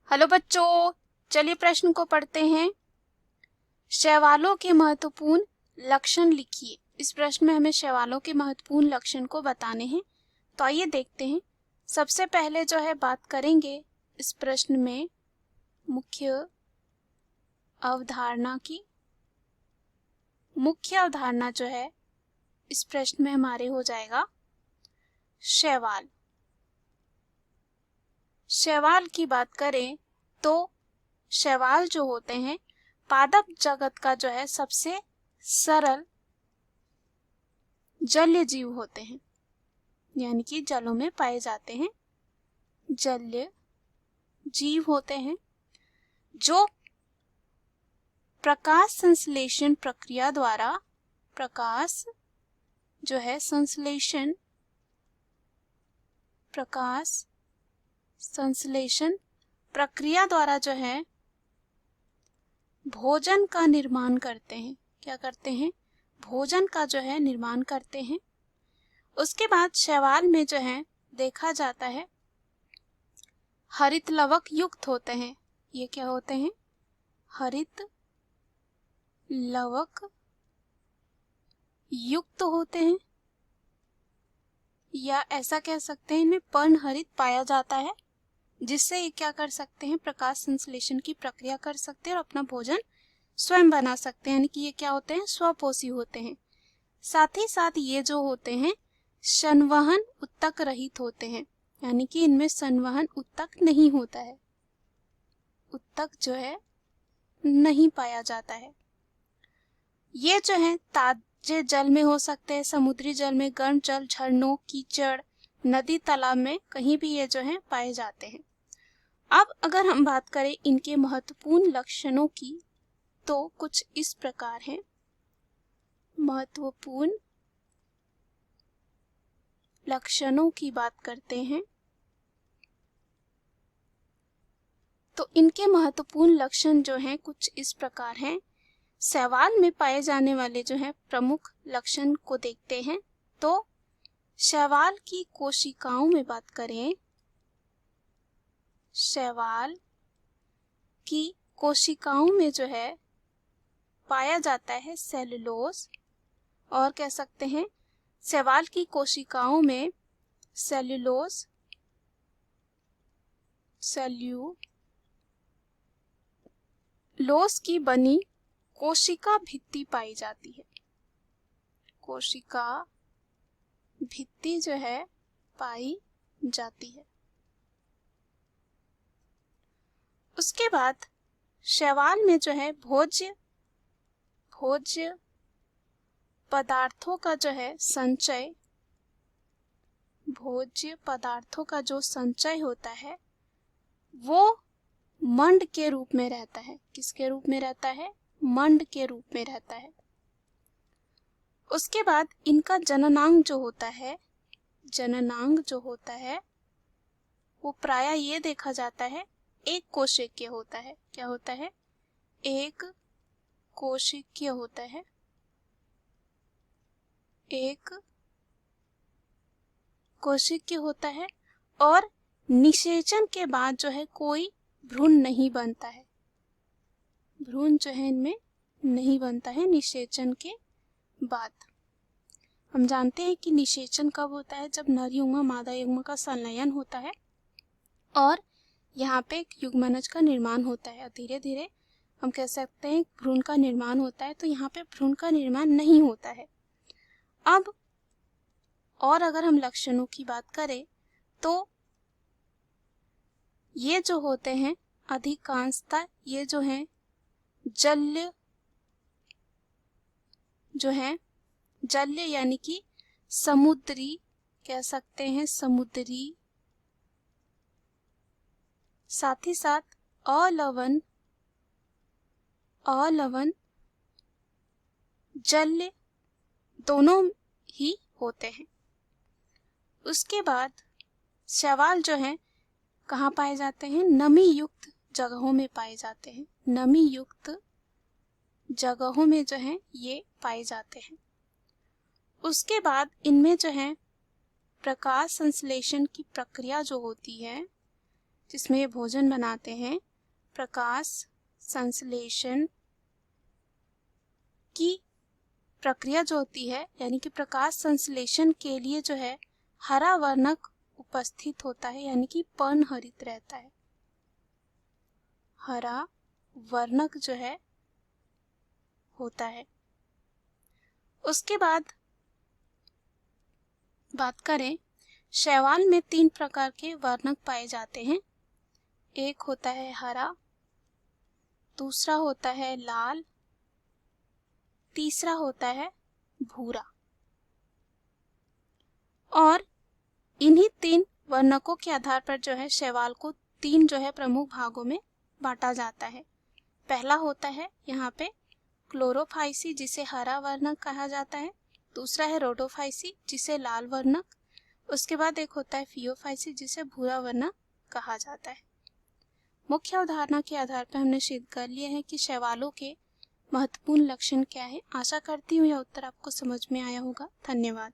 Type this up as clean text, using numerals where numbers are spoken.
Hello बच्चों, चलिए प्रश्न को पढ़ते हैं। शैवालों के महत्वपूर्ण लक्षण लिखिए। इस प्रश्न में हमें शैवालों के महत्वपूर्ण लक्षण को बताने हैं। तो आइए देखते हैं। सबसे पहले जो है बात करेंगे इस प्रश्न में मुख्य अवधारणा की। मुख्य अवधारणा जो है इस प्रश्न में हमारे हो जाएगा शैवाल। शैवाल की बात करें तो शैवाल जो होते हैं पादप जगत का जो है सबसे सरल जलीय जीव होते हैं, यानी कि जलों में पाए जाते हैं जलीय जीव होते हैं जो प्रकाश संश्लेषण प्रक्रिया द्वारा प्रकाश संश्लेषण प्रक्रिया द्वारा जो है भोजन का निर्माण करते हैं। क्या करते हैं? भोजन का जो है निर्माण करते हैं। उसके बाद शैवाल में जो है देखा जाता है हरित लवक युक्त होते हैं। ये क्या होते हैं? हरित लवक युक्त होते हैं, या ऐसा कह सकते हैं इनमें पर्णहरित पाया जाता है, जिससे ये क्या कर सकते हैं? प्रकाश संश्लेषण की प्रक्रिया कर सकते हैं और अपना भोजन स्वयं बना सकते हैं, यानी कि ये क्या होते हैं? स्वपोषी होते हैं। साथ ही साथ ये जो होते हैं संवहन उत्तक रहित होते हैं, यानी कि इनमें संवहन उत्तक नहीं होता है, उत्तक जो है नहीं पाया जाता है। ये जो है ताजे जल में हो सकते हैं, समुद्री जल में, गर्म जल, झरनों, कीचड़, नदी, तालाब में कहीं भी ये जो है पाए जाते हैं। अब अगर हम बात करें इनके महत्वपूर्ण लक्षणों की तो कुछ इस प्रकार है। महत्वपूर्ण लक्षणों की बात करते हैं तो इनके महत्वपूर्ण लक्षण जो हैं कुछ इस प्रकार हैं। शैवाल में पाए जाने वाले जो है प्रमुख लक्षण को देखते हैं तो शैवाल की कोशिकाओं में बात करें, शैवाल की कोशिकाओं में जो है पाया जाता है सेलुलोज, और कह सकते हैं शैवाल की कोशिकाओं में सेल्यूलोज की बनी कोशिका भित्ति पाई जाती है। कोशिका भित्ति जो है पाई जाती है। उसके बाद शैवाल में जो है भोज्य पदार्थों का जो है संचय, भोज्य पदार्थों का जो संचय होता है वो मंड के रूप में रहता है। किसके रूप में रहता है? मंड के रूप में रहता है। उसके बाद इनका जननांग जो होता है वो प्रायः ये देखा जाता है एक कोशिकीय होता है। क्या होता है? एक कोशिकीय होता है। एक कोशिकीय होता है और निषेचन के बाद जो है कोई भ्रूण नहीं बनता है। भ्रूण जो है इनमें नहीं बनता है निषेचन के बाद। हम जानते हैं कि निषेचन कब होता है? जब नर युग्म मादा युग्म का संलयन होता है और यहाँ पे एक युग्मनज का निर्माण होता है। धीरे धीरे हम कह सकते हैं भ्रूण का निर्माण होता है, तो यहाँ पे भ्रूण का निर्माण नहीं होता है। अब और अगर हम लक्षणों की बात करें तो ये जो होते हैं अधिकांशतः ये जो हैं जल्य यानी कि समुद्री, कह सकते हैं समुद्री, साथ ही साथ अलवण जल्य दोनों ही होते हैं। उसके बाद शैवाल जो है कहाँ पाए जाते हैं? नमी युक्त जगहों में पाए जाते हैं। नमी युक्त जगहों में जो है ये पाए जाते हैं। उसके बाद इनमें जो है प्रकाश संश्लेषण की प्रक्रिया जो होती है जिसमें ये भोजन बनाते हैं, प्रकाश संश्लेषण की प्रक्रिया जो होती है, यानी कि प्रकाश संश्लेषण के लिए जो है हरा वर्णक उपस्थित होता है, यानी कि पर्णहरित रहता है। हरा वर्णक जो है होता है। उसके बाद बात करें, शैवाल में 3 प्रकार के वर्णक पाए जाते हैं। एक होता है हरा, दूसरा होता है लाल, तीसरा होता है भूरा। और इन्हीं 3 वर्णकों के आधार पर जो है शैवाल को 3 जो है प्रमुख भागों में बांटा जाता है। पहला होता है यहाँ पे क्लोरोफाइसी, जिसे हरा वर्णक कहा जाता है। दूसरा है रोडोफाइसी, जिसे लाल वर्णक। उसके बाद एक होता है फियोफाइसी, जिसे भूरा वर्णक कहा जाता है। मुख्य अवधारणा के आधार पर हमने सिद्ध कर लिया है कि शैवालों के महत्वपूर्ण लक्षण क्या है। आशा करती हूँ यह उत्तर आपको समझ में आया होगा। धन्यवाद।